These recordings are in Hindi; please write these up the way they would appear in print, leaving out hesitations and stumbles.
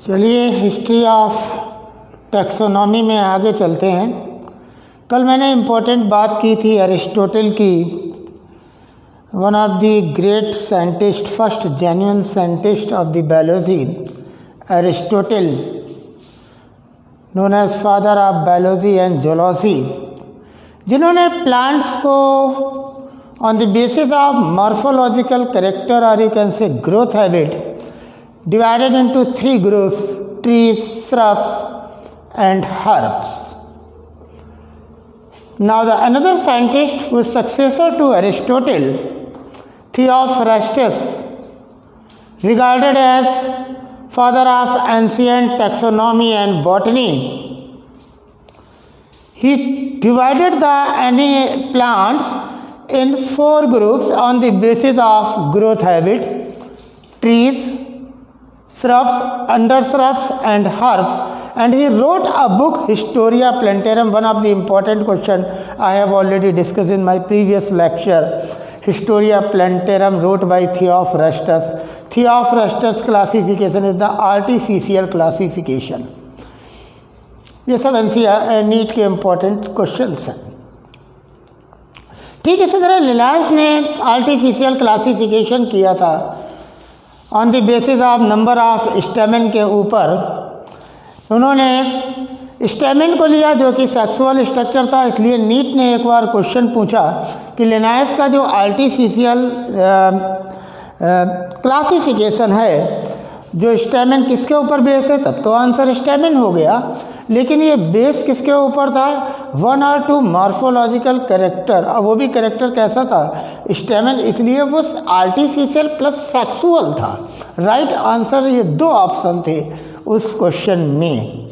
चलिए हिस्ट्री ऑफ टैक्सोनॉमी में आगे चलते हैं। कल मैंने इम्पोर्टेंट बात की थी अरिस्टोटल की, one of the great scientist, first genuine scientist of the biology, Aristotle, known as father of biology and zoology, जिन्होंने प्लांट्स को on the basis of morphological character और you can say growth habit divided into three groups: trees, shrubs and herbs. Now the another scientist who is successor to Aristotle, Theophrastus, regarded as father of ancient taxonomy and botany, he divided the plants in four groups on the basis of growth habit: trees, shrubs, undershrubs and herbs, and he wrote a book, Historia Plantarum. One of the important question I have already discussed in my previous lecture. Historia Plantarum wrote by Theophrastus. Theophrastus classification is the artificial classification. ये सब नीट के इम्पोर्टेंट क्वेश्चंस हैं। ठीक इसी तरह लिनायस ने आर्टिफिशियल क्लासिफिकेशन किया था on the basis of number of stamen के ऊपर। उन्होंने स्टेमेन को लिया जो कि सेक्सुअल स्ट्रक्चर था, इसलिए नीट ने एक बार क्वेश्चन पूछा कि लिनायस का जो आर्टिफिशियल क्लासिफिकेशन है, जो स्टेमेन किसके ऊपर बेस है, तब तो आंसर स्टेमेन हो गया, लेकिन ये बेस किसके ऊपर था, वन और टू मॉर्फोलॉजिकल कैरेक्टर। अब वो भी कैरेक्टर कैसा था, स्टेमेन, इसलिए वो आर्टिफिशियल प्लस सेक्सुअल था। राइट आंसर ये दो ऑप्शन थे उस क्वेश्चन में।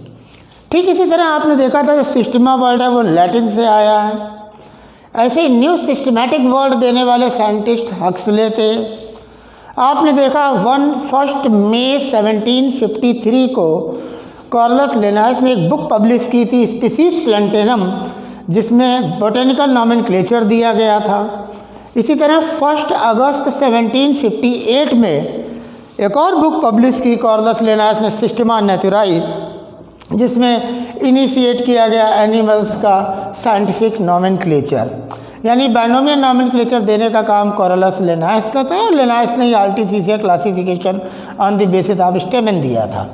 ठीक इसी तरह आपने देखा था जो सिस्टमा वर्ड है वो लैटिन से आया है। ऐसे ही न्यू सिस्टमैटिक वर्ड देने वाले साइंटिस्ट हक्सले थे। आपने देखा 1 मई 1753 को कार्लस लिनायस ने एक बुक पब्लिश की थी, स्पीसीज प्लांटेरम, जिसमें बोटेनिकल नॉमेनक्लेचर दिया गया था। इसी तरह 1 अगस्त 1758 में एक और बुक पब्लिश की कार्लस लिनायस ने, सिस्टमा नेचुराई, जिसमें इनिशिएट किया गया एनिमल्स का साइंटिफिक नॉमेनक्लेचर, यानी बाइनोमियल नॉमेनक्लेचर देने का काम कार्लस लिनायस का था, और लिनायस ने artificial classification on the basis of stamen दिया था।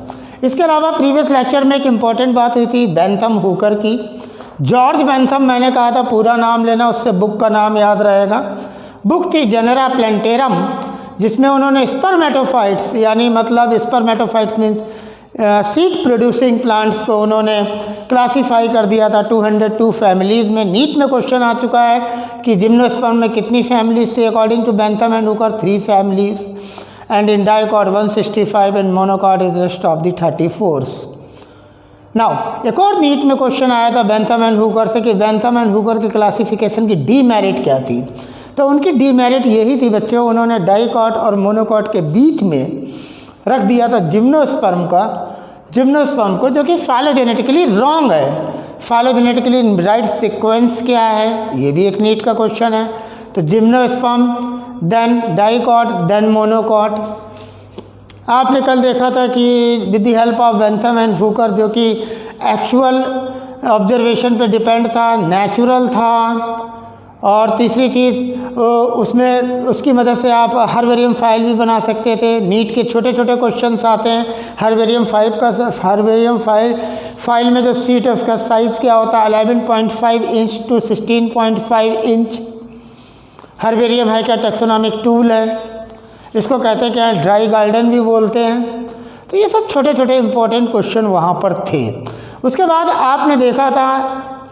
इसके अलावा प्रीवियस लेक्चर में एक इम्पॉर्टेंट बात हुई थी बेंथम हुकर की। जॉर्ज बेंथम, मैंने कहा था पूरा नाम लेना, उससे बुक का नाम याद रहेगा। बुक थी जेनेरा प्लांटेरम, जिसमें उन्होंने स्पर्मेटोफाइट्स, यानी मतलब spermatophytes means seed producing plants को उन्होंने क्लासीफाई कर दिया था 202 फैमिलीज़ में। नीट में क्वेश्चन आ चुका है कि जिम्नोस्पर्म में कितनी फैमिलीज़ थी, according to Bentham and Hooker 3 families, and in dicot 165 and monocot is rest of the 34. Now एक और नीट में क्वेश्चन आया था बेंथम एंड हुकर से कि बेंथम एंड हुकर की क्लासिफिकेशन की डीमेरिट क्या थी। तो उनकी डीमेरिट यही थी बच्चों, उन्होंने डाइकॉट और मोनोकॉट के बीच में रख दिया था जिम्नोस्पर्म को, जो कि फाइलोजेनेटिकली रॉन्ग है। फाइलोजेनेटिकली राइट सीक्वेंस क्या है, ये भी एक नीट का क्वेश्चन है। तो gymnosperm, then dicot, then monocot. आपने कल देखा था कि with the help of Bentham and Hooker, जो कि एक्चुअल ऑब्जर्वेशन पे डिपेंड था, नेचुरल था, और तीसरी चीज़ उसमें उसकी मदद से आप हर्बेरियम फाइल भी बना सकते थे। नीट के छोटे छोटे क्वेश्चंस आते हैं हर्बेरियम फाइल में जो सीट है उसका साइज़ क्या होता है, 11.5 इंच टू 16.5 इंच। हर्बेरियम है क्या, टैक्सोनॉमिक टूल है, इसको कहते हैं क्या, ड्राई गार्डन भी बोलते हैं। तो ये सब छोटे छोटे इंपॉर्टेंट क्वेश्चन वहाँ पर थे। उसके बाद आपने देखा था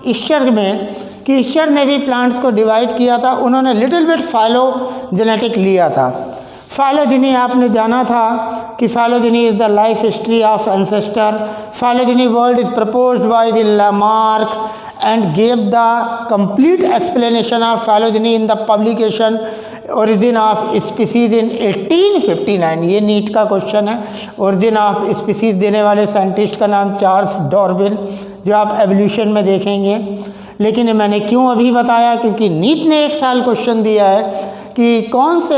ईस्चर में कि ईस्चर ने भी प्लांट्स को डिवाइड किया था। उन्होंने लिटिल बिट फाइलोजेनेटिक लिया था। फाइलोजेनी आपने जाना था कि phylogeny is the life history of ancestor. Phylogeny word is proposed by the Lamarck and gave the complete explanation of phylogeny in the publication Origin of Species in 1859। ये नीट का क्वेश्चन है। ओरिजिन ऑफ स्पीसीज देने वाले साइंटिस्ट का नाम चार्ल्स डार्विन, जो आप एवोल्यूशन में देखेंगे। लेकिन मैंने क्यों अभी बताया, क्योंकि नीट ने एक साल क्वेश्चन दिया है कि कौन से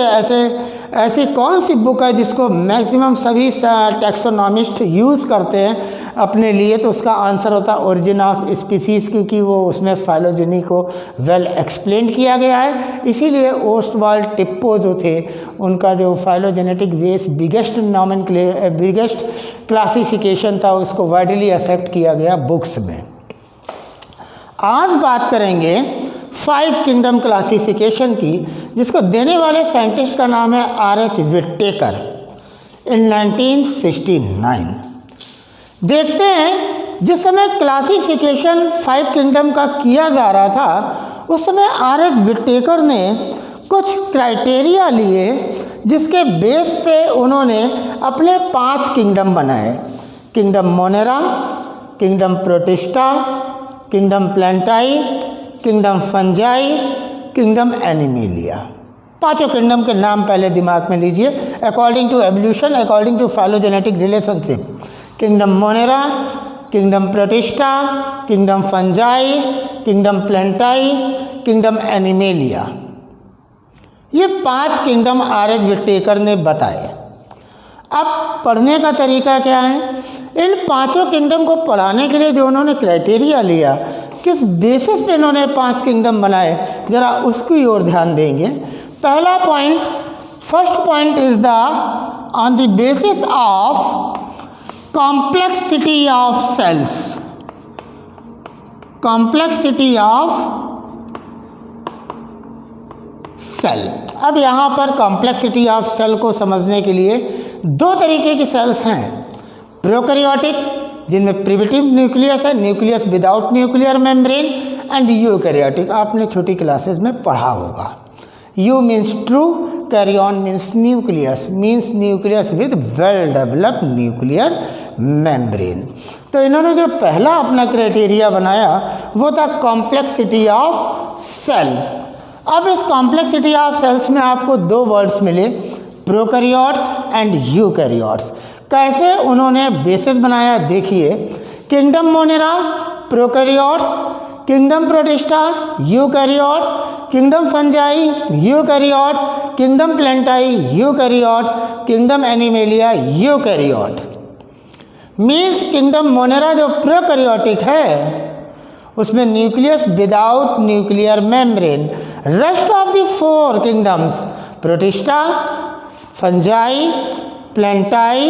ऐसी कौन सी बुक है जिसको मैक्सिमम सभी टैक्सोनॉमिस्ट यूज़ करते हैं अपने लिए, तो उसका आंसर होता है ओरिजिन ऑफ स्पीसीज़, क्योंकि वो उसमें फाइलोजेनी को वेल एक्सप्लेन किया गया है। इसीलिए ओस्टवाल्ड टिप्पो जो थे उनका जो फाइलोजेनेटिक बेस बिगेस्ट क्लासिफिकेशन था उसको वाइडली एक्सेप्ट किया गया बुक्स में। आज बात करेंगे 5 किंगडम क्लासिफिकेशन की, जिसको देने वाले साइंटिस्ट का नाम है R.H. विटेकर इन 1969। देखते हैं जिस समय क्लासिफिकेशन 5 किंगडम का किया जा रहा था उस समय R.H. विटेकर ने कुछ क्राइटेरिया लिए जिसके बेस पे उन्होंने अपने 5 किंगडम बनाए। Kingdom Monera, kingdom Protista, kingdom Plantae, kingdom Fungi, kingdom Animalia. 5 kingdom के नाम पहले दिमाग में लीजिए according to evolution, according to phylogenetic relationship. Kingdom Monera, kingdom Protista, kingdom Fungi, kingdom Plantae, kingdom Animalia. ये 5 किंगडम R.H. विटेकर ने बताए। अब पढ़ने का तरीका क्या है? इन 5 किंगडम को पढ़ाने के लिए जो उन्होंने क्राइटेरिया लिया, किस बेसिस पे इन्होंने 5 किंगडम बनाए, ज़रा उसकी ओर ध्यान देंगे। पहला point, first point is the on the basis of complexity of cells. Complexity of cell. अब यहाँ पर कॉम्प्लेक्सिटी ऑफ सेल को समझने के लिए 2 तरीके की सेल्स हैं। प्रोकैरियोटिक, जिनमें प्रिमिटिव न्यूक्लियस है, nucleus without nuclear membrane, and eukaryotic, आपने छोटी क्लासेस में पढ़ा होगा। Eu means true, karyon means nucleus with well developed nuclear membrane. तो इन्होंने जो पहला अपना क्राइटेरिया बनाया वो था कॉम्प्लेक्सिटी ऑफ सेल। अब इस कॉम्प्लेक्सिटी ऑफ सेल्स में आपको 2 वर्ड्स मिले, प्रोकैरियोट्स एंड यूकैरियोट्स। कैसे उन्होंने बेसिस बनाया देखिए। Kingdom Monera prokaryotes, kingdom Protista eukaryote, kingdom Fungi eukaryote, kingdom Plantae eukaryote, kingdom Animalia eukaryote. Means kingdom Monera जो प्रोकैरियोटिक है उसमें nucleus without nuclear membrane. Rest of the 4 kingdoms Protista, Fungi, Plantae,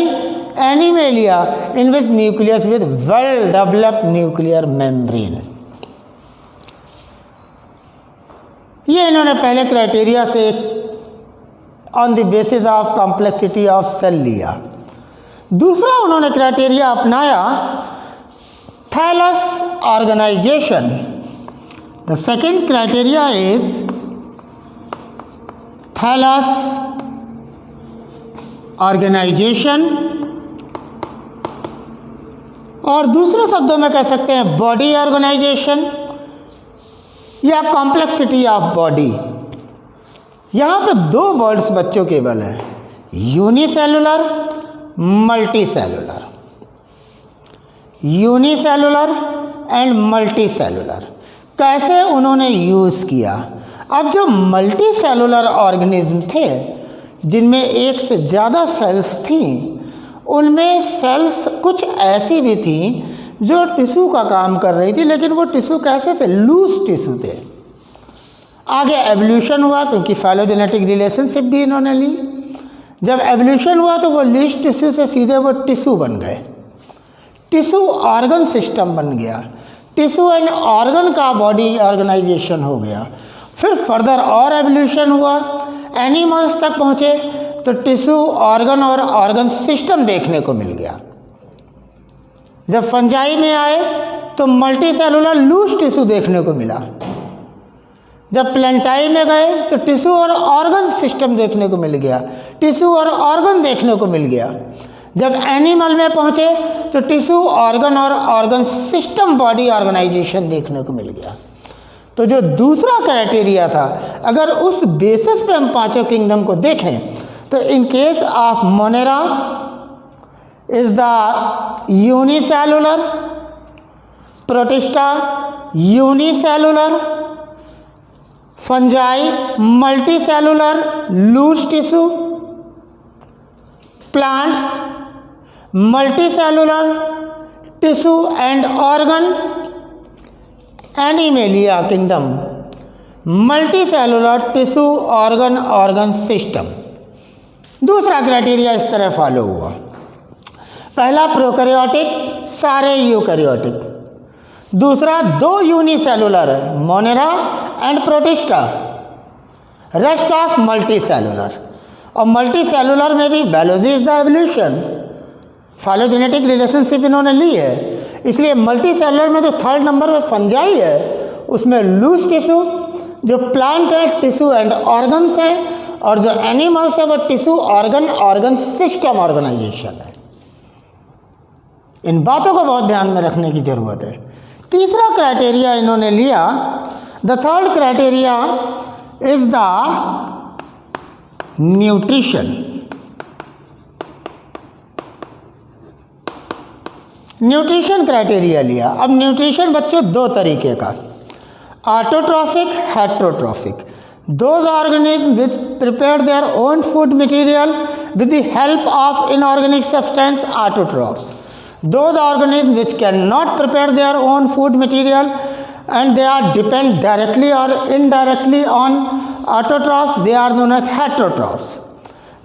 Animalia, in which nucleus with well developed nuclear membrane. ये इन्होंने पहले क्राइटेरिया से on the basis of complexity of cell लिया। दूसरा उन्होंने क्राइटेरिया अपनाया thallus organization. The second criteria is thallus organisation, और दूसरे शब्दों में कह सकते हैं बॉडी ऑर्गेनाइजेशन या कॉम्प्लेक्सिटी ऑफ बॉडी। यहाँ पे 2 वर्ड्स बच्चों केवल हैं, unicellular, multicellular. Unicellular and multicellular कैसे उन्होंने यूज़ किया। अब जो मल्टीसेलुलर ऑर्गेनिज्म थे जिनमें एक से ज़्यादा सेल्स थी, उनमें सेल्स कुछ ऐसी भी थी जो टिश्यू का काम कर रही थी, लेकिन वो टिश्यू कैसे थे, लूज टिश्यू थे। आगे एवोल्यूशन हुआ क्योंकि फाइलोजेनेटिक रिलेशनशिप भी इन्होंने ली। जब एवोल्यूशन हुआ तो वो लूज टिश्यू से सीधे वो टिश्यू बन गए, टिश्यू ऑर्गन सिस्टम बन गया, टिश्यू एंड ऑर्गन का बॉडी ऑर्गेनाइजेशन हो गया। फिर फर्दर और एवोल्यूशन हुआ, एनिमल्स तक पहुँचे तो टिश्यू, ऑर्गन और ऑर्गन सिस्टम देखने को मिल गया। जब फंजाई में आए तो मल्टी सेलुलर लूज टिश्यू देखने को मिला। जब प्लांटाई में गए तो टिश्यू और ऑर्गन सिस्टम देखने को मिल गया, टिश्यू और ऑर्गन देखने को मिल गया। जब एनिमल में पहुँचे तो टिश्यू, ऑर्गन और ऑर्गन सिस्टम बॉडी ऑर्गेनाइजेशन देखने को मिल गया। तो जो दूसरा क्राइटेरिया था, अगर उस बेसिस पे हम 5 किंगडम को देखें तो in case of monera is the unicellular, protista unicellular, fungi multi cellular loose tissue, plants multi cellular tissue and organ, animalia kingdom multi cellular tissue organ organ system. दूसरा क्राइटेरिया इस तरह फॉलो हुआ। पहला प्रोकैरियोटिक, सारे यूकैरियोटिक। दूसरा दो यूनिसेलुलर है, Monera and protista, rest of multi cellular. और मल्टी सेलुलर में भी biology is the evolution, phylogenetic relationship इन्होंने ली है, इसलिए मल्टी सेलुलर में जो थर्ड नंबर में फंजाई है उसमें लूज टिश्यू, जो प्लांट है टिश्यू एंड ऑर्गन्स हैं, और जो एनिमल्स है वो tissue organ organ system organization है। इन बातों को बहुत ध्यान में रखने की जरूरत है। तीसरा क्राइटेरिया इन्होंने लिया, the third criteria is the nutrition. Nutrition criteria लिया। अब न्यूट्रिशन बच्चों दो तरीके का, autotrophic, heterotrophic. Those organism which prepare their own food material with the help of inorganic substance, autotrophs. Those organisms which cannot prepare their own food material and they are depend directly or indirectly on autotrophs, they are known as heterotrophs.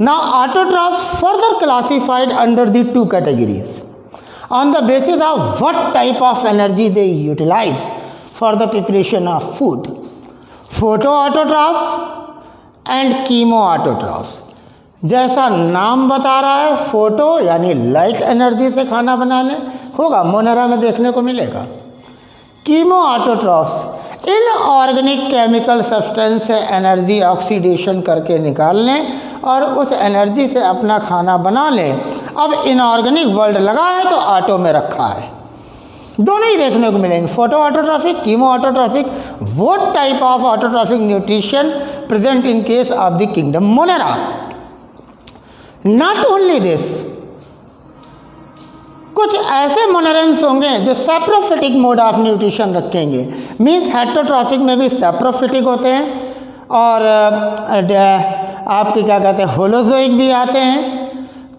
Now autotrophs further classified under the two categories on the basis of what type of energy they utilize for the preparation of food: photoautotrophs and chemoautotrophs। जैसा नाम बता रहा है, फोटो यानी लाइट एनर्जी से खाना बनाने होगा, मोनेरा में देखने को मिलेगा। Chemo autotrophs in organic chemical substance से एनर्जी ऑक्सीडेशन करके निकाल लें और उस एनर्जी से अपना खाना बना लें। अब इनऑर्गेनिक वर्ल्ड लगा है तो ऑटो में रखा है, दोनों ही देखने को मिलेंगे, फोटो ऑटोट्रॉफिक, कीमो ऑटोट्रॉफिक। वो type of autotrophic nutrition present in case of the kingdom Monera. Not only this, कुछ ऐसे मोनेरेंस होंगे जो सैप्रोफिटिक मोड ऑफ न्यूट्रिशन रखेंगे, मीन्स हेट्रोट्रॉफिक में भी सैप्रोफिटिक होते हैं और आपके क्या कहते हैं होलोजोइक भी आते हैं,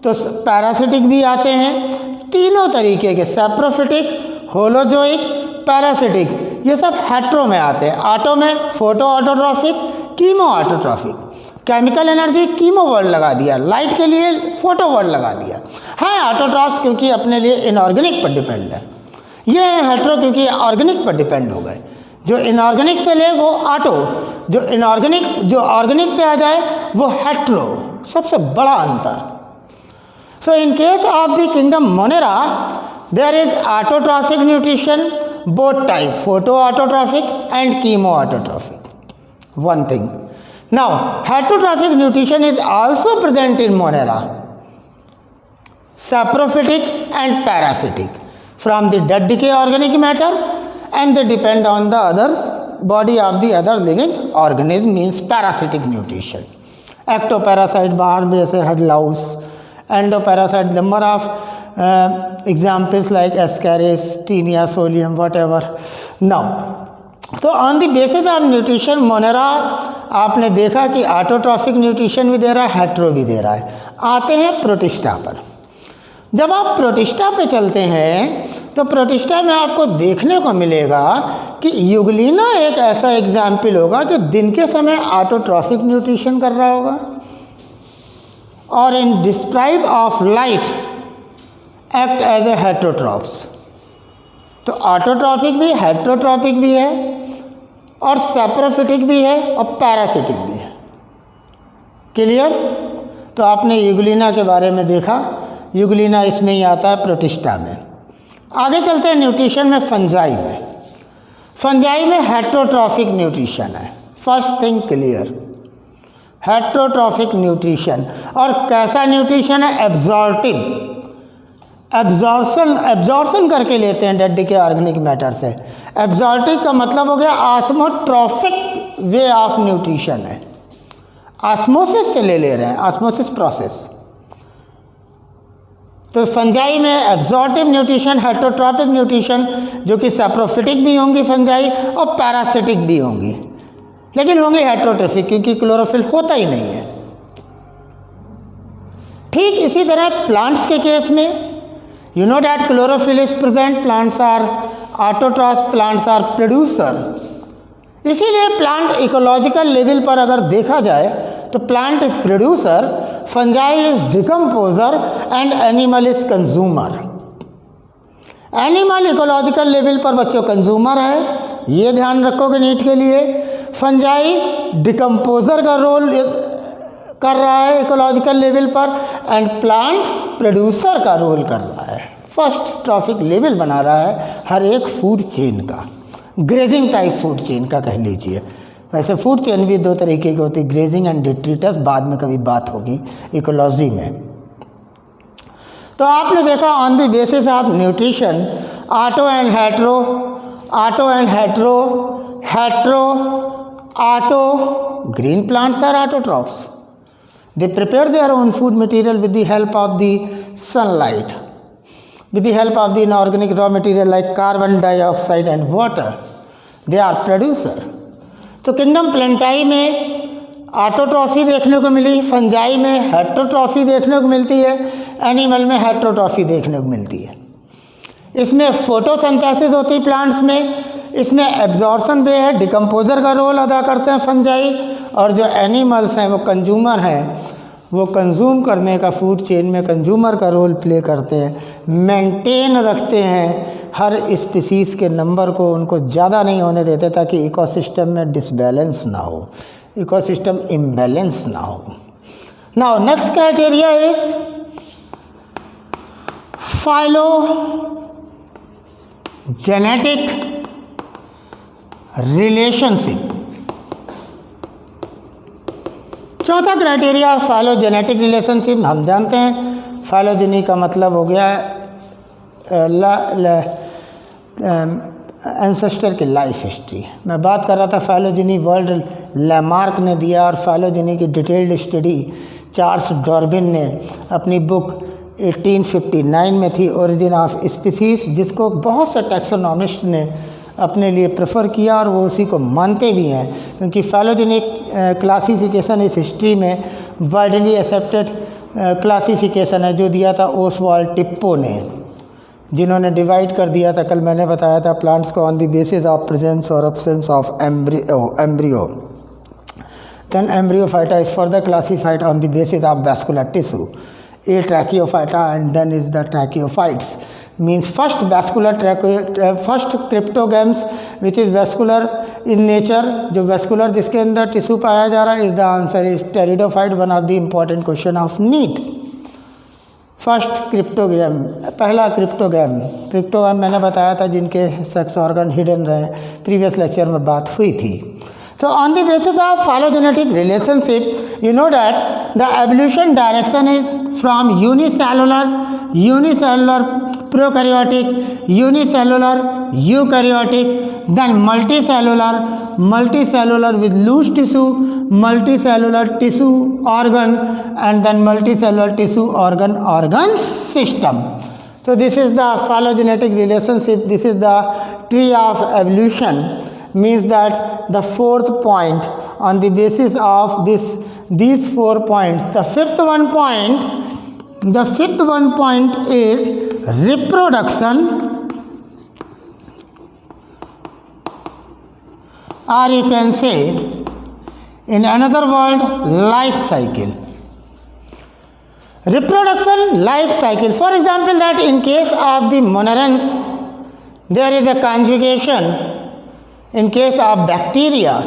तो पैरासिटिक भी आते हैं। तीनों तरीके के सैप्रोफिटिक, होलोजोइक, पैरासिटिक, ये सब हेट्रो में आते हैं। ऑटो में photo autotrophic, chemo autotrophic. Chemical energy chemo word लगा दिया, लाइट के लिए फोटो वर्ड लगा दिया। है ऑटोट्रॉफ्स क्योंकि अपने लिए इनऑर्गेनिक पर डिपेंड है, ये है हेट्रो क्योंकि ऑर्गेनिक पर डिपेंड हो गए। जो इनऑर्गेनिक से ले वो ऑटो, जो ऑर्गेनिक पे आ जाए वो हेट्रो। सबसे बड़ा अंतर। So in case of the kingdom Monera there is autotrophic nutrition, both type, photo autotrophic and chemo autotrophic. One thing, now heterotrophic nutrition is also present in monera, saprophytic and parasitic from the dead decay organic matter, and they depend on the other body of the other living organism, means parasitic nutrition. Ectoparasite बाहर में जैसे head Laue's, endoparasite number of examples like Ascaris, Taenia solium, whatever. Now तो on the basis of nutrition Monera आपने देखा कि ऑटोट्रॉफिक न्यूट्रिशन भी दे रहा है, हेट्रो भी दे रहा है। आते हैं प्रोटिस्टा पर। जब आप प्रोटिस्टा पे चलते हैं तो प्रोटिस्टा में आपको देखने को मिलेगा कि यूग्लिना एक ऐसा एग्जाम्पल होगा जो दिन के समय ऑटोट्रॉफिक न्यूट्रिशन कर रहा होगा, और इन डिस्प्राइब of light act as a heterotrophs. तो ऑटोट्रॉफिक भी, हेट्रोट्रॉफिक भी है और सैप्रोफिटिक भी है और पैरासिटिक भी है। क्लियर? तो आपने यूग्लिना के बारे में देखा, यूग्लिना इसमें ही आता है प्रोटिस्टा में। आगे चलते हैं न्यूट्रिशन में। फंजाई में, फंजाई में हेट्रोट्रॉफिक न्यूट्रिशन है। First thing clear, heterotrophic nutrition. और कैसा न्यूट्रिशन है? एब्जॉर्टिव, एब्जॉर्सन करके लेते हैं डेड डिके ऑर्गेनिक मैटर से। एब्जॉर्टिव का मतलब हो गया ऑस्मोट्रॉफिक वे ऑफ न्यूट्रिशन है, ऑस्मोसिस से ले रहे हैं, ऑस्मोसिस प्रोसेस। तो फंजाई में एब्जॉर्टिव न्यूट्रिशन, हेट्रोट्रॉपिक न्यूट्रिशन, जो कि सैप्रोफिटिक भी होंगी फंजाई और पैरासिटिक भी होंगी। लेकिन होंगे हेटेरोट्रोफिक क्योंकि क्लोरोफिल होता ही नहीं है। ठीक इसी तरह प्लांट्स के केस में you know that chlorophyll is present, plants are autotroph, plants are producer. इसीलिए प्लांट इकोलॉजिकल लेवल पर अगर देखा जाए तो plant is producer, fungi is decomposer and animal is consumer. Animal ecological level पर बच्चों कंज्यूमर है, ये ध्यान रखोगे नीट के लिए। फंजाई डिकम्पोजर का रोल कर रहा है इकोलॉजिकल लेवल पर, एंड प्लांट प्रोड्यूसर का रोल कर रहा है, फर्स्ट ट्रॉफिक लेवल बना रहा है हर एक फूड चेन का, ग्रेजिंग टाइप फूड चेन का कह लीजिए। वैसे फूड चेन भी दो तरीके की होती है, ग्रेजिंग एंड डिट्रीटस, बाद में कभी बात होगी इकोलॉजी में। तो आपने देखा on the basis of nutrition auto and hetero, auto and hetero, hetero auto, green plants are autotrophs, they prepare their own food material with the help of the sunlight, with the help of the inorganic raw material like carbon dioxide and water, they are producer। तो किंगडम प्लेंटाई में ऑटोट्रॉफी देखने को मिली, फंजाई में हेट्रोट्रॉफी देखने को मिलती है, एनिमल में हेट्रोट्रॉफी देखने को मिलती है। इसमें फोटोसिंथेसिस होती है प्लांट्स में, इसमें एब्जॉर्प्शन वे है, डिकम्पोजर का रोल अदा करते हैं फंजाई, और जो एनिमल्स हैं वो कंज्यूमर हैं, वो कंज्यूम करने का फूड चेन में कंज्यूमर का रोल प्ले करते हैं, मेंटेन रखते हैं हर स्पीसीज के नंबर को, उनको ज़्यादा नहीं होने देते ताकि इकोसिस्टम में डिसबैलेंस ना हो, इकोसिस्टम इम्बैलेंस ना हो। Now next criteria is phylogenetic relationship. चौथा क्राइटेरिया फाइलोजेनेटिक रिलेशनशिप। हम जानते हैं फाइलोजेनी का मतलब हो गया एंसेस्टर की लाइफ हिस्ट्री। मैं बात कर रहा था फाइलोजेनी, वर्ल्ड लैमार्क ने दिया, और फाइलोजेनी की डिटेल्ड स्टडी चार्ल्स डार्विन ने अपनी बुक 1859 में थी, ओरिजिन ऑफ स्पीसीज, जिसको बहुत से टैक्सोनॉमिस्ट ने अपने लिए प्रेफर किया और वो उसी को मानते भी हैं, क्योंकि फाइलोजेनिक क्लासिफिकेशन इस हिस्ट्री में वाइडली एक्सेप्टेड क्लासिफिकेशन है जो दिया था ओसवाल्ड टिप्पो ने, जिन्होंने डिवाइड कर दिया था, कल मैंने बताया था, प्लांट्स को on the basis of presence और absence of embryo. Then Embryophyta is further classified on the basis of vascular tissue, a Tracheophyta and then is the tracheophytes. means first first cryptogams which is vascular in nature, जो vascular जिसके अंदर टिश्यू पाया जा रहा है, is the answer is pteridophyte, one of the important question of NEET. First cryptogam, पहला क्रिप्टोगैम मैंने बताया था जिनके सेक्स ऑर्गन हिडन रहे, प्रीवियस लेक्चर में बात हुई थी। So on the basis of phylogenetic relationship, you know that the evolution direction is from unicellular prokaryotic, unicellular eukaryotic, then multicellular with loose tissue, multicellular tissue organ, and then multicellular tissue organ system. So this is the phylogenetic relationship, this is the tree of evolution, means that the fourth point on the basis of these 4 points, the fifth one point is reproduction, or you can say in another word life cycle. Reproduction, life cycle. For example, that in case of the monerans there is a conjugation. In case of bacteria,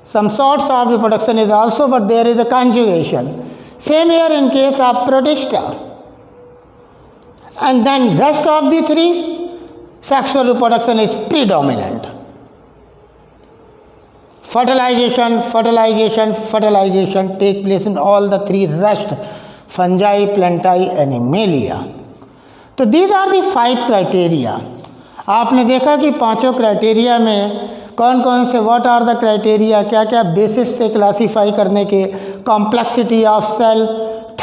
some sorts of reproduction is also, but there is a conjugation. Same here in case of protista. And then rest of the 3, sexual reproduction is predominant. Fertilization take place in all the 3 rest, fungi, plantae, animalia. So these are the 5 criteria. आपने देखा कि 5 क्राइटेरिया में कौन कौन से, व्हाट आर द क्राइटेरिया, क्या क्या बेसिस से क्लासीफाई करने के, complexity of cell,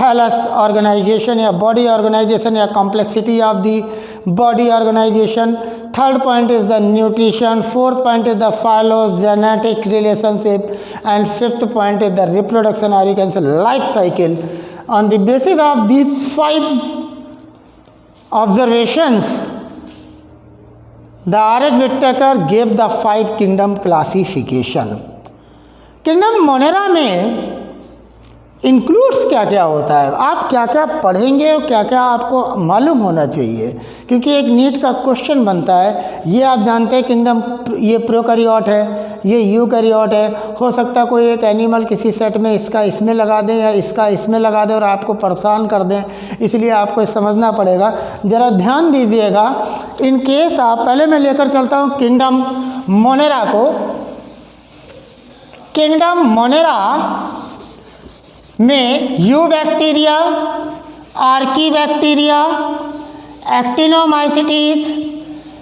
thallus organization या बॉडी ऑर्गेनाइजेशन, या complexity of the body organization. Third point is the nutrition. Fourth point is the phylogenetic relationship. And fifth point is the reproduction, or you can say life cycle. On the basis of these 5 observations, the R.H. Whittaker gave the 5 kingdom classification. Kingdom monera में इंक्लूड्स क्या क्या होता है, आप क्या क्या पढ़ेंगे और क्या क्या आपको मालूम होना चाहिए, क्योंकि एक नीट का क्वेश्चन बनता है। ये आप जानते हैं किंगडम, ये प्रोकैरियोट है, ये यूकैरियोट है। हो सकता है कोई एक एनिमल किसी सेट में इसका इसमें लगा दें या इसका इसमें लगा दें और आपको परेशान कर दें, इसलिए आपको समझना पड़ेगा। ज़रा ध्यान दीजिएगा। इन केस आप, पहले मैं लेकर चलता हूँ किंगडम मोनेरा को। किंगडम मोनेरा में eubacteria, archaebacteria, actinomycetes,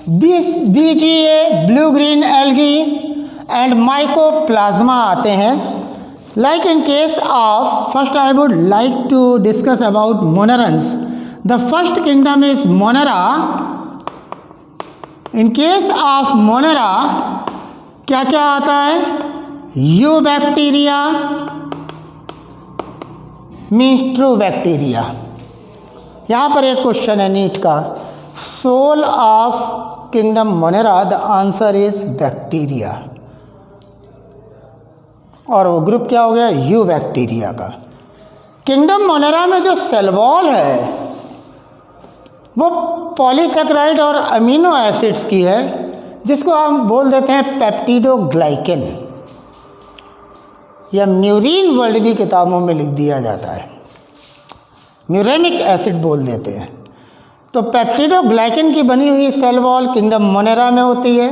BGA, blue green algae and mycoplasma आते हैं। Like in case of, first I would like to discuss about monerans. The first kingdom is monera. In case of monera क्या क्या आता है? Eubacteria means true bacteria. यहाँ पर एक क्वेश्चन है नीट का, soul of kingdom monera, the answer is bacteria, और वो ग्रुप क्या हो गया? यू बैक्टीरिया का। किंगडम मोनेरा में जो सेल वॉल है वो पॉलीसैकेराइड और अमीनो एसिड्स की है, जिसको हम बोल देते हैं पेप्टिडोग्लाइकेन, या म्यूरिन वर्ल्ड भी किताबों में लिख दिया जाता है, म्यूरेनिक एसिड बोल देते हैं। तो पेप्टिडोग्लाइकेन की बनी हुई सेल वॉल किंगडम मोनेरा में होती है।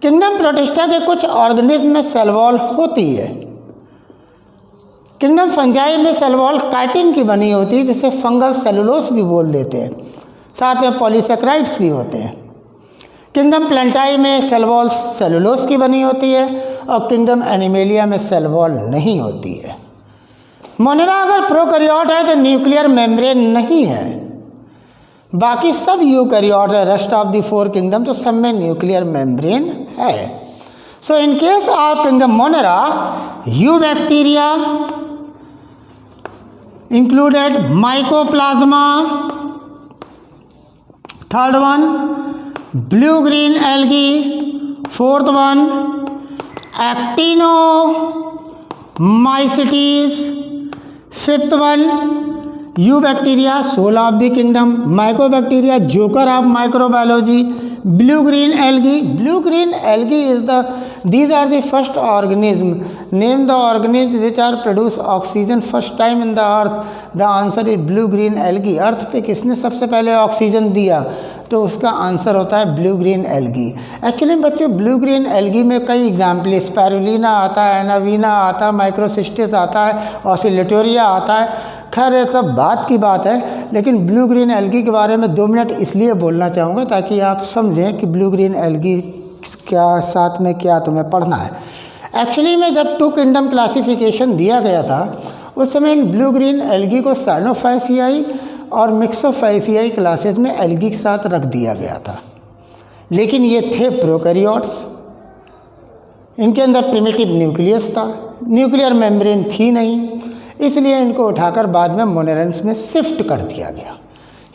किंगडम प्रोटिस्टा के कुछ ऑर्गेनिज्म में सेल वॉल होती है। किंगडम फंजाई में सेल वॉल काइटिन की बनी होती है, जिसे फंगल सेलुलोस भी बोल देते हैं, साथ में पॉलीसैकेराइड्स भी होते हैं। किंगडम प्लांटाई में सेल वॉल सेलुलोस की बनी होती है, और किंगडम एनिमेलिया में सेल वॉल नहीं होती है। मोनेरा अगर प्रोकैरियोट है तो न्यूक्लियर मेम्ब्रेन नहीं है, बाकी सब यूकैरियोट है। रेस्ट ऑफ द 4 किंगडम तो सब में न्यूक्लियर मेम्ब्रेन है। So in case of kingdom Monera, eubacteria included mycoplasma, third one blue green algae, fourth one actinomycetes, fifth one eubacteria, soul of the kingdom, mycobacteria, joker of microbiology, blue green algae is these are the first organism. Name the organisms which are produce oxygen first time in the earth. The answer is blue green algae. अर्थ पे किसने सबसे पहले ऑक्सीजन दिया? तो उसका आंसर होता है ब्लू ग्रीन एल्गी। एक्चुअली बच्चों ब्लू ग्रीन एल्गी में कई एग्जाम्पल, स्पैरुलिना आता है, एनावीना आता है, माइक्रोसिस्टिस आता है, ऑसिलेटोरिया आता है। खैर ये सब बात की बात है, लेकिन ब्लू ग्रीन एल्गी के बारे में 2 मिनट इसलिए बोलना चाहूँगा ताकि आप समझें कि ब्लू ग्रीन एल्गी क्या, साथ में क्या तुम्हें पढ़ना है। एक्चुअली में जब 2 किंगडम क्लासिफिकेशन दिया गया था उस समय इन ब्लू ग्रीन एल्गी को साइनोफाइसियाई और मिक्सोफाइसियाई क्लासेस में एल्गी के साथ रख दिया गया था, लेकिन ये थे प्रोकैरियोट्स। इनके अंदर प्रिमिटिव न्यूक्लियस था, न्यूक्लियर मेम्ब्रेन थी नहीं, इसलिए इनको उठाकर बाद में मोनेरेंस में शिफ्ट कर दिया गया।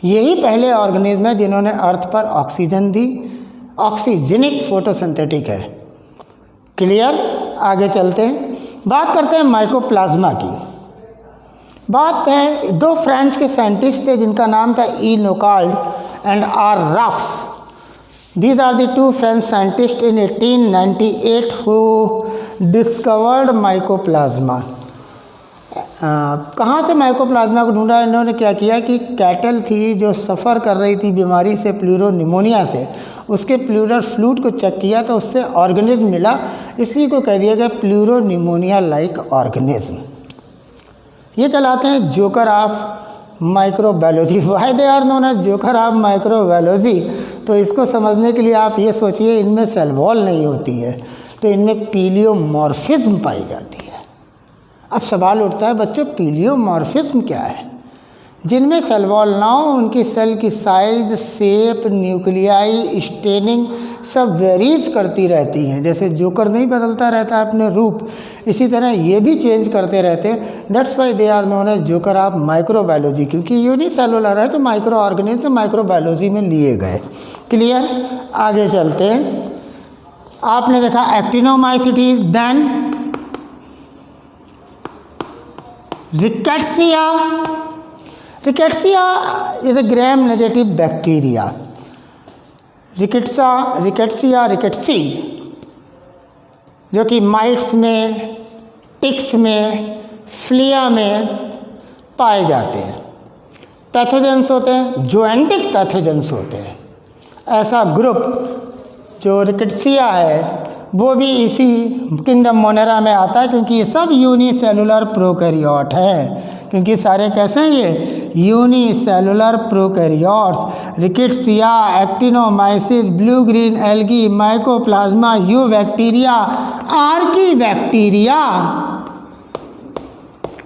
यही पहले ऑर्गेनिज्म है जिन्होंने अर्थ पर ऑक्सीजन दी। ऑक्सीजेनिक फोटोसिंथेटिक है। क्लियर? आगे चलते हैं, बात करते हैं माइकोप्लाज्मा की। बात है 2 फ्रेंच के साइंटिस्ट थे जिनका नाम था E Nocard and R Roux. These are the 2 French scientists in 1898 who discovered mycoplasma. कहाँ से माइकोप्लाज्मा को ढूंढा? इन्होंने क्या किया कि कैटल थी जो सफ़र कर रही थी बीमारी से, प्लूरोनिमोनिया से, उसके प्लूरल फ्लूइड को चेक किया तो उससे ऑर्गेनिज्म मिला। इसी को कह दिया गया प्लूरोनिमोनिया लाइक ऑर्गेनिज्म। ये कहलाते हैं joker of microbiology. Why they are known as joker of microbiology? तो इसको समझने के लिए आप ये सोचिए, इनमें सेल वॉल नहीं होती है तो इनमें पीलियोमॉर्फिज्म पाई जाती है। अब सवाल उठता है बच्चों, पीलियोमॉर्फिज्म क्या है? जिनमें सेल वॉल ना हो, उनकी सेल की साइज, शेप, न्यूक्लियाई, स्टेनिंग सब वेरीज करती रहती हैं। जैसे जोकर नहीं बदलता रहता है अपने रूप, इसी तरह ये भी चेंज करते रहते हैं। That's why they are known as joker of microbiology, क्योंकि यूनिसेलुलर है तो माइक्रो ऑर्गेनिज्म माइक्रोबायोलॉजी में लिए गए। क्लियर? आगे चलते हैं। आपने देखा actinomycetes, then rickettsia. Rickettsia is a gram negative bacteria. Rickettsiae जो कि माइट्स में, टिक्स में, फ्लिया में पाए जाते हैं। पैथोजेंस होते हैं, जोएंटिक पैथोजेंस होते हैं। ऐसा ग्रुप जो रिकेट्सिया है वो भी इसी किंगडम मोनेरा में आता है, क्योंकि ये सब यूनिसेलुलर प्रोकैरियोट है। क्योंकि सारे कैसे हैं ये? Unicellular prokaryotes. Rickettsia, actinomyces, blue green algae, mycoplasma, you bacteria, Archie bacteria,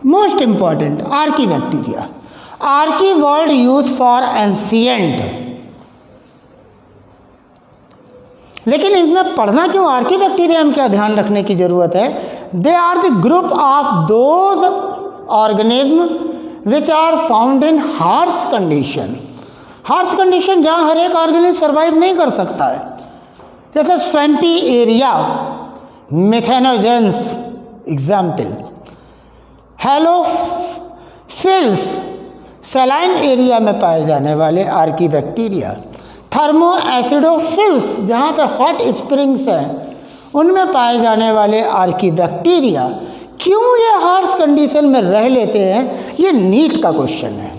most important Archie bacteria. Archie word use for ancient. लेकिन इसमें पढ़ना क्यों आर्की बैक्टीरिया में क्या ध्यान रखने की ज़रूरत है? They are the group of those organism which are found in harsh condition. Harsh condition जहाँ हर एक ऑर्गेनिज्म सर्वाइव नहीं कर सकता है, जैसे swampy area, methanogens example, halophiles saline area में पाए जाने वाले आर्की बैक्टीरिया, थर्मो एसिडोफिल्स जहाँ पे हॉट स्प्रिंग्स हैं उनमें पाए जाने वाले आर्की बैक्टीरिया। क्यों ये हार्श कंडीशन में रह लेते हैं, ये नीट का क्वेश्चन है।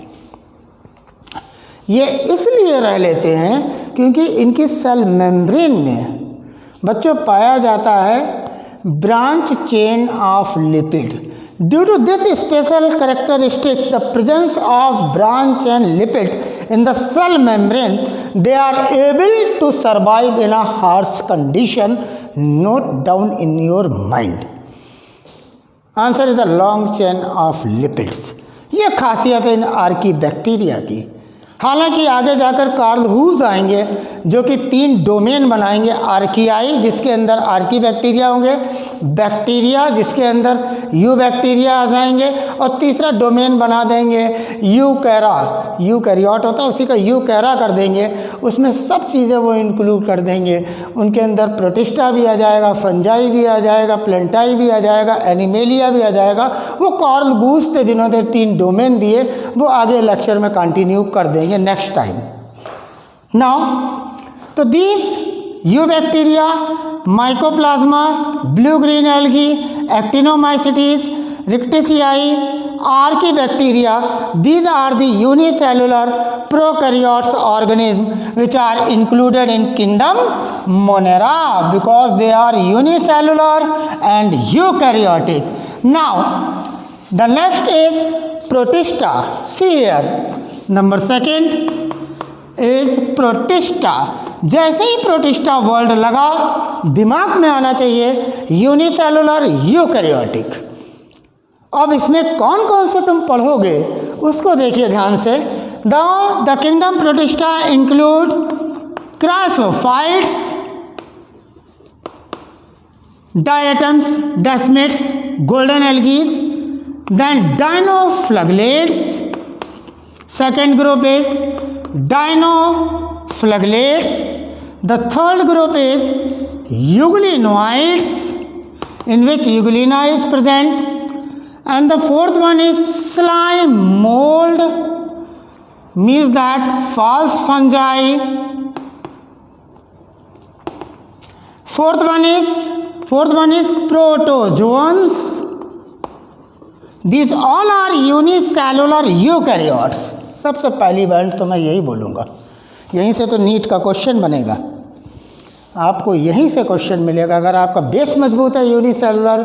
ये इसलिए रह लेते हैं क्योंकि इनकी सेल मेम्ब्रेन में बच्चों पाया जाता है branch chain of lipid. Due to this special characteristics, the presence of branch chain lipid in the cell membrane, they are able to survive in a harsh condition. Note down in your mind. Answer is a long chain of lipids. ये खासियत है इन आर्की बैक्टीरिया की। हालांकि आगे जाकर कार्ल हूज आएंगे जो कि 3 डोमेन बनाएंगे। आर्कियाई जिसके अंदर आर्की बैक्टीरिया होंगे, बैक्टीरिया जिसके अंदर यू बैक्टीरिया आ जाएंगे, और तीसरा डोमेन बना देंगे यूकैरा। यूकैरियोट होता है उसी का यूकैरा कर देंगे, उसमें सब चीज़ें वो इंक्लूड कर देंगे। उनके अंदर प्रोटिस्टा भी आ जाएगा, फंजाई भी आ जाएगा, प्लेंटाई भी आ जाएगा, एनिमेलिया भी आ जाएगा। वो कार्ल गूस थे जिन्होंने 3 डोमेन दिए, वो आगे लेक्चर में कंटिन्यू कर देंगे नेक्स्ट टाइम। नाउ तो this eubacteria, mycoplasma, blue green algae, actinomycetes, rickettsiae, archaebacteria, these are the unicellular prokaryotes organism which are included in kingdom Monera because they are unicellular and eukaryotic. Now the next is protista. See here, number 2 is protista. जैसे ही प्रोटिस्टा वर्ड लगा दिमाग में आना चाहिए यूनिसेलुलर यूकैरियोटिक। अब इसमें कौन कौन से तुम पढ़ोगे उसको देखिए ध्यान से। The kingdom Protista include chrysophytes, diatoms, desmids, golden algaes, then dinoflagellates. Second group is dinoflagellates. The third group is euglenoids in which euglena is present, and the fourth one is slime mold, means that false fungi. Fourth one is protozoans. These all are unicellular eukaryotes. सबसे पहली बात तो मैं यही बोलूँगा, यहीं से तो नीट का क्वेश्चन बनेगा, आपको यहीं से क्वेश्चन मिलेगा। अगर आपका बेस मजबूत है, यूनिसेलुलर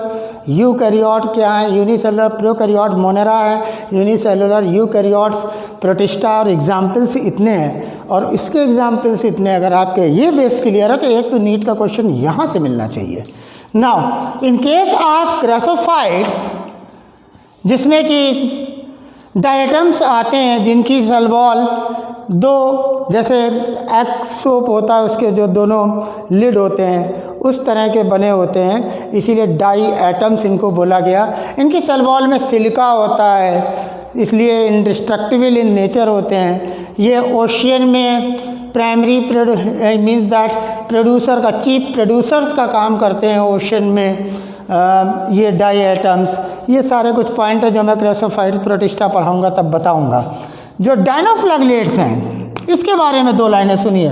यूकैरियोट क्या है, यूनिसेलुलर प्रोकैरियोट मोनेरा है, यूनिसेलुलर यूकैरियोट्स प्रोटिस्टा, और एग्जाम्पल्स इतने हैं और इसके एग्जाम्पल्स इतने। अगर आपके ये बेस क्लियर है तो एक तो नीट का क्वेश्चन यहाँ से मिलना चाहिए। नाउ इन केस ऑफ क्रासोफाइट्स जिसमें कि डायटम्स आते हैं जिनकी सेल वॉल दो, जैसे एग सोप होता है उसके जो दोनों लिड होते हैं उस तरह के बने होते हैं, इसीलिए डाई एटम्स इनको बोला गया। इनकी सेल वॉल में सिलिका होता है, इसलिए इंडिस्ट्रक्टिबल इन नेचर होते हैं। ये ओशियन में प्राइमरी मीन्स दैट प्रोड्यूसर का, चीफ प्रोड्यूसर्स का काम करते हैं ओशियन में ये डाई एटम्स। ये सारे कुछ पॉइंट है जो मैं क्रेसोफाइट प्रोटिस्टा पढ़ाऊँगा तब बताऊँगा। जो डायनोफ्लैगलेट्स हैं इसके बारे में दो लाइनें सुनिए।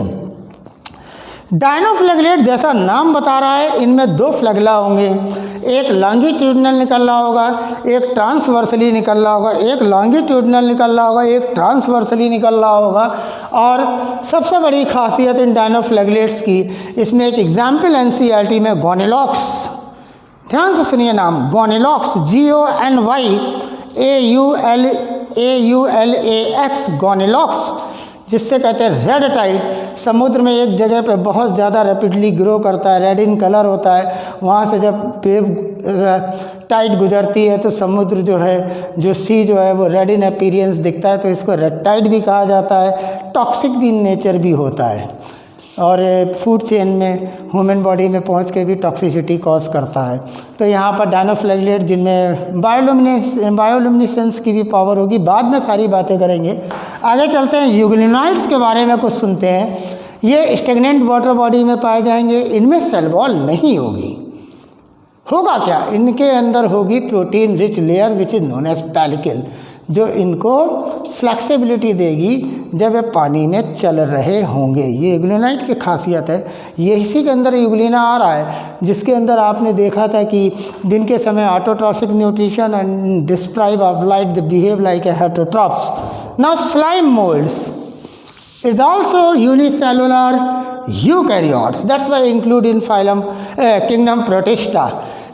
डायनोफ्लैगलेट जैसा नाम बता रहा है, इनमें दो फ्लैगला होंगे, एक लॉन्गिट्यूडनल निकल रहा होगा, एक ट्रांसवर्सली निकल रहा होगा, एक लॉन्गिट्यूडनल निकल रहा होगा, एक ट्रांसवर्सली निकल रहा होगा। और सबसे बड़ी खासियत इन डायनोफ्लैगलेट्स की, इसमें एक एग्जाम्पल एनसीईआरटी में गोनेलॉक्स, ध्यान से सुनिए नाम, गोनेलॉक्स, GONYAULAX, गोनेलॉक्स, जिससे कहते हैं रेड टाइड। समुद्र में एक जगह पे बहुत ज़्यादा रैपिडली ग्रो करता है, रेड इन कलर होता है। वहाँ से जब वेव टाइड गुजरती है तो समुद्र जो है, जो सी जो है वो रेड इन अपीरियंस दिखता है, तो इसको रेड टाइड भी कहा जाता है। टॉक्सिक भी इन नेचर भी होता है और फूड चेन में ह्यूमन बॉडी में पहुंच के भी टॉक्सिसिटी कॉज करता है। तो यहाँ पर डायनोफ्लैगलेट जिनमें बायोल्यूमिनेसेंस की भी पावर होगी, बाद में सारी बातें करेंगे। आगे चलते हैं, यूग्लिनॉइड्स के बारे में कुछ सुनते हैं। ये स्टेगनेंट वाटर बॉडी में पाए जाएंगे, इनमें सेल वॉल नहीं होगी। होगा क्या, इनके अंदर होगी protein rich layer which is known as pellicle, जो इनको फ्लेक्सिबिलिटी देगी जब ये पानी में चल रहे होंगे। ये यूग्लिनाइट की खासियत है। ये इसी के अंदर यूग्लिना आ रहा है, जिसके अंदर आपने देखा था कि दिन के समय autotrophic nutrition and describe of light the behave like a heterotrophs. Now slime moulds is also unicellular eukaryotes, that's why include in phylum kingdom Protista।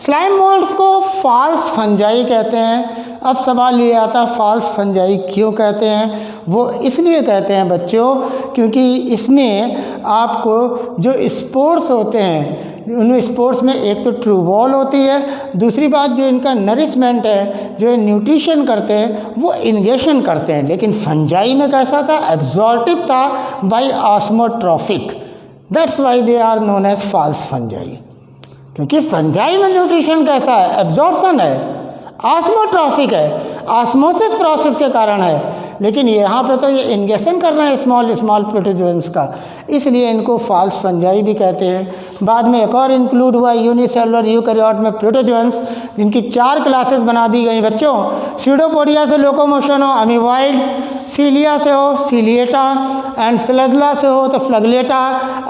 Slime moulds को फॉल्स फंजाई कहते हैं। अब सवाल ये आता है फॉल्स फंजाई क्यों कहते हैं? वो इसलिए कहते हैं बच्चों क्योंकि इसमें आपको जो स्पोर्स होते हैं, उन स्पोर्ट्स में एक तो ट्रू वॉल होती है, दूसरी बात जो इनका नरिशमेंट है, जो न्यूट्रिशन करते हैं वो इंगेशन करते हैं। लेकिन फंजाई में कैसा था? एब्जॉर्टिव था by osmotrophic, that's why they are known as false fungi. क्योंकि फंजाई में न्यूट्रिशन कैसा है? एब्जॉर्प्शन है, ऑस्मोट्रॉफिक है, ऑस्मोसिस प्रोसेस के कारण है। लेकिन यहाँ पे तो ये इंगेशन कर रहे हैं स्मॉल स्मॉल प्रोटोजोन्स का, इसलिए इनको फॉल्स फंजाई भी कहते हैं। बाद में एक और इंक्लूड हुआ यूनिसेलुलर यूकैरियोट में प्रोटोजोन्स, जिनकी 4 क्लासेस बना दी गई बच्चों। स्यूडोपोडिया से लोकोमोशन हो, अमीवाइड, सीलिया से हो सीलिएटा, एंड फ्लैगेला से हो तो फ्लैगलेटा,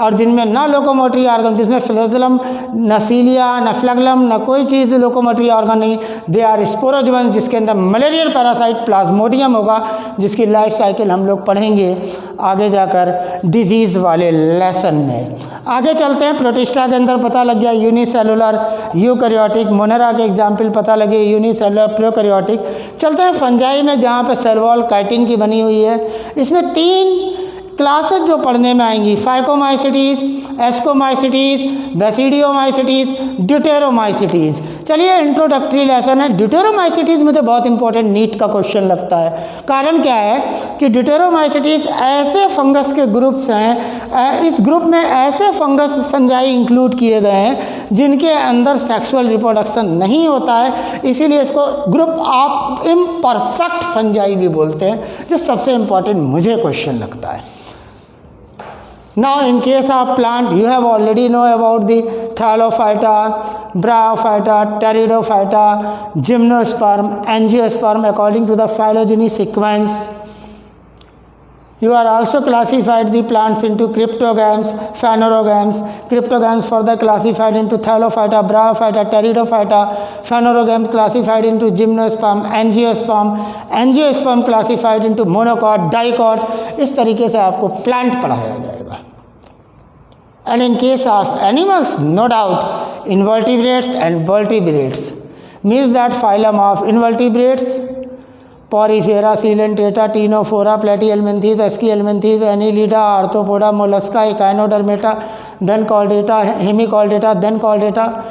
और जिनमें न लोकोमोटरी ऑर्गन, जिसमें फ्लैगेलम न सीलिया न फ्लैगेलम न कोई चीज़ लोकोमोटरी ऑर्गन नहीं, दे आर स्पोरोजोन्स, जिसके अंदर मलेरियल पैरासाइट प्लाज्मोडियम होगा, जिसकी लाइफ साइकिल हम लोग पढ़ेंगे आगे जाकर डिजीज़ वाले लेसन में। आगे चलते हैं, प्रोटिस्टा के अंदर पता लग गया यूनिसेलुलर यूकैरियोटिक, मोनेरा के एग्जाम्पल पता लगे यूनिसेलुलर प्रोकैरियोटिक। चलते हैं फंजाई में, जहाँ पे सेल वॉल काइटिन की बनी हुई है। इसमें 3 क्लासेस जो पढ़ने में आएंगी, फाइकोमाइसिटीज़, एस्कोमाइसिटीज़, बेसिडियोमाइसिटीज़, ड्यूटेरोमाइसिटीज़। चलिए इंट्रोडक्टरी लेसन है। ड्यूटेरोमाइसिटीज़ मुझे बहुत इंपॉर्टेंट नीट का क्वेश्चन लगता है। कारण क्या है कि ड्यूटेरोमाइसिटीज़ ऐसे फंगस के ग्रुप्स हैं, इस ग्रुप में ऐसे फंगस फंजाई इंक्लूड किए गए हैं जिनके अंदर सेक्सुअल रिप्रोडक्शन नहीं होता है, इसीलिए इसको ग्रुप ऑफ इम्परफेक्ट फंजाई भी बोलते हैं, जो सबसे इंपॉर्टेंट मुझे क्वेश्चन लगता है। Now in case of plant you have already know about the Thallophyta, Bryophyta, Pteridophyta, Gymnosperm, Angiosperm according to the phylogeny sequence. You are also classified the plants into cryptogams, phanerogams. Cryptogams further classified into Thallophyta, Bryophyta, Pteridophyta. Phanerogams classified into Gymnosperm, Angiosperm. Angiosperm classified into monocot, dicot. इस तरीके से आपको प्लांट पढ़ाया जाएगा। And in case of animals, no doubt, invertebrates and vertebrates means that phylum of invertebrates, Porifera, Coelentata, Ctenophora, Platyhelminthes, Eschyhelminthes, Annelida, Arthropoda, Mollusca, Echinodermata, then Chordata, Hemichordata, then Chordata,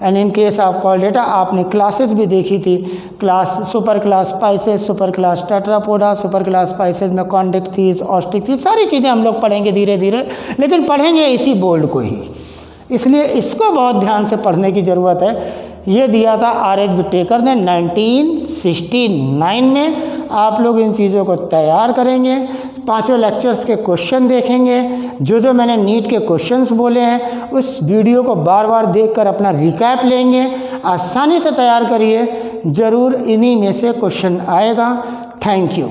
and in case of call data आपने क्लासेस भी देखी थी, class super class spices, super class Tetrapoda, super class spices में कॉन्डेक्थीज, ऑस्ट्रिक्थीज, सारी चीज़ें हम लोग पढ़ेंगे धीरे धीरे, लेकिन पढ़ेंगे इसी बोर्ड को ही, इसलिए इसको बहुत ध्यान से पढ़ने की ज़रूरत है। ये दिया था R.H. विटेकर ने 1969 में। आप लोग इन चीज़ों को तैयार करेंगे, पांचों लेक्चर्स के क्वेश्चन देखेंगे, जो मैंने नीट के क्वेश्चंस बोले हैं उस वीडियो को बार बार देखकर अपना रिकैप लेंगे, आसानी से तैयार करिए, ज़रूर इन्हीं में से क्वेश्चन आएगा। Thank you.